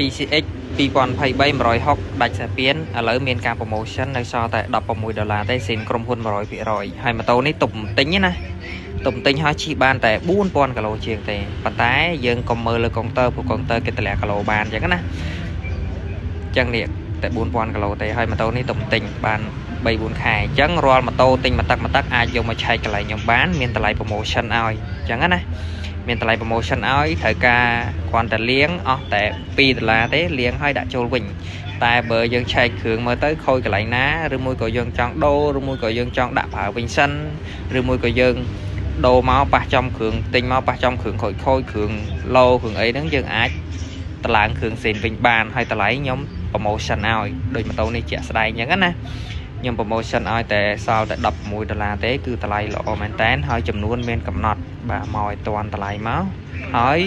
PCX 2023 ដាច់សាពៀនឥឡូវមានការ promotion នៅសល់តែ$16ទេស៊ីនក្រុមហ៊ុន100%ហើយម៉ូតូនេះទុំទិញណាទុំទិញហើយជិះបានតែ4000គីឡូជាងទេប៉ុន្តែយើងកុំមើលលើកុងទ័រព្រោះកុងទ័រគេតម្លាក់គីឡូបានអញ្ចឹងណាអញ្ចឹងនេះតែ4000គីឡូទេហើយម៉ូតូនេះទុំទិញបាន3-4 ខែអញ្ចឹងរាល់ម៉ូតូទិញមួយទឹកអាចយកមកឆែកកន្លែងខ្ញុំបានមានតម្លៃ promotion ឲ្យអញ្ចឹងណាមានតម្លៃ promotion ឲ្យត្រូវការគ្រាន់តែលាងអស់តែ$2ទេលាងហើយដាក់ចូលវិញតែបើយើងឆែកគ្រឿងមើលទៅខូចកន្លែងណាឬមួយក៏យើងចង់ដូរឬមួយក៏យើងចង់ដាក់ប្រើវិញសិនឬមួយក៏យើងដូរមកប៉ះចំគ្រឿងទិញមកប៉ះចំគ្រឿងខូចគ្រឿងឡូគ្រឿងអីហ្នឹងយើងអាចតម្លើងគ្រឿងផ្សេងវិញបានហើយតម្លៃខ្ញុំ promotion ឲ្យដូចម៉ូតូនេះជាក់ស្ដែងអញ្ចឹងណាខ្ញុំ promotion ឲ្យតែសល់តែ$16ទេគឺតម្លៃល្អមែនតើហើយចំនួនមានកំណត់បាទមកឲ្យតាន់តម្លៃមកហើយ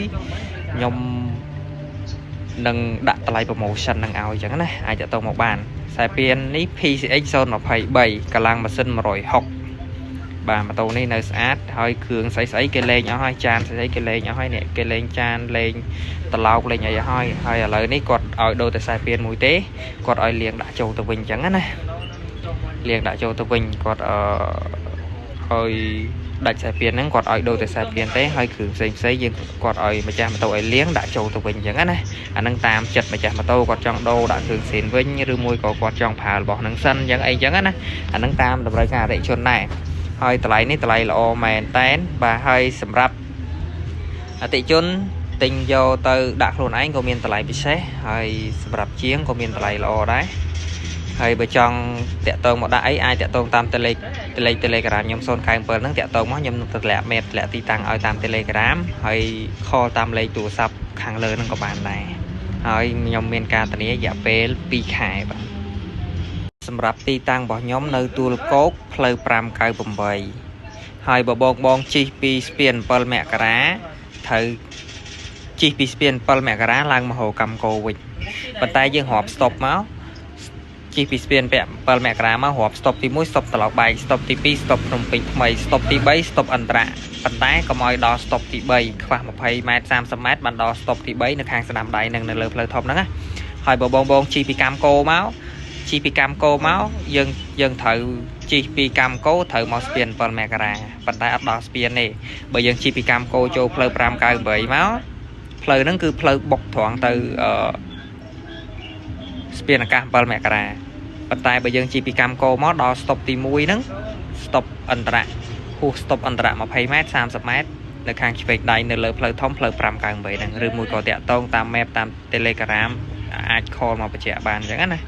ខ្ញុំនឹងដាក់តម្លៃ promotion នឹងឲ្យអញ្ចឹងណាអាចទៅមកបានខ្សែពាននេះ PCX 023កម្លាំងម៉ាស៊ីន160បាទម៉ូតូនេះនៅស្អាតហើយគ្រឿងស្អីគេលេងអស់ហើយចានស្អីគេលេងអស់ហើយនេះគេលេងចានលេងត្រឡោកលេងអីហើយឥឡូវនេះគាត់ឲ្យដូរតែខ្សែពានមួយទេគាត់ឲ្យលាងដាក់ចូលទៅវិញអញ្ចឹងណាលាងដាក់ចូលទៅវិញគាត់ឲ្យដាច់ខ្សែពានហ្នឹងគាត់ឲ្យដូរតែខ្សែពានទេហើយគ្រឿងផ្សេងយើងគាត់ឲ្យម្ចាស់ម៉ូតូឲ្យលាងដាក់ចូលទៅវិញអញ្ចឹងណាអាហ្នឹងតាមចិត្តម្ចាស់ម៉ូតូគាត់ចង់ដូរដាក់គ្រឿងផ្សេងវិញឬមួយក៏គាត់ចង់ប្រើរបស់ហ្នឹងសិនអញ្ចឹងអីអញ្ចឹងណាអាហ្នឹងតាមតម្រូវការអតិថិជនដែរហើយតម្លៃនេះតម្លៃល្អមែនតែនបាទហើយសម្រាប់អតិថិជនទិញយកទៅដាក់ខ្លួនឯងក៏មានតម្លៃពិសេសហើយសម្រាប់ជាងក៏មានតម្លៃល្អដែរហើយបើចង់តាក់ទងមកដាក់អីអាចតាក់ទងតាម Telegram ខ្ញុំ097ហ្នឹងតាក់ទងមកខ្ញុំនឹងតម្លាក់មេបតម្លាក់ទីតាំងឲ្យតាម Telegram ហើយ call តាមលេខទូរស័ព្ទខាងលើហ្នឹងក៏បានដែរហើយខ្ញុំមានការធានារយៈពេល2 ខែបាទសម្រាប់ទីតាំងរបស់ខ្ញុំនៅទួលគោកផ្លូវ598ហើយបើបងជិះពីស្ពាន7មករាត្រូវជិះពីស្ពាន7មករាឡើងមហោកម្មគោវិញប៉ុន្តែយើងរាប់ stop មកជិះពីស្ពាន7មករាមករាប់ stop ទី1 stop ត្រឡោកបែក stop ទី2 stop ភ្នំពេញថ្មី stop ទី3 stop អន្តរៈប៉ុន្តែកុំឲ្យដល់ stop ទី3ខ្វះ20ម៉ែត្រ30ម៉ែត្របានដល់ stop ទី3នៅខាងស្នាមដៃនឹងនៅលើផ្លូវធំហ្នឹងណាហើយបើបងជិះពីកម្មគោមកយើងត្រូវជិះពីកម្មគោត្រូវមកស្ពាន7មករាប៉ុន្តែអត់ដល់ស្ពានទេបើយើងជិះពីកម្មគោចូលផ្លូវ598មកផ្លូវហ្នឹងគឺផ្លូវបុកត្រង់ទៅស្ពានអាកាស7មករាប៉ុន្តែបើយើងជិះពីកម្មគោមកដល់ stop ទី1ហ្នឹង stop អន្តរៈហួស stop អន្តរៈ20ម៉ែត្រ30ម៉ែត្រនៅខាងឆ្វេងដៃនៅលើផ្លូវធំផ្លូវ598ហ្នឹងឬមួយក៏តាក់ទងតាម map តាម Telegram អាច call មកបញ្ជាក់បានអញ្ចឹងណា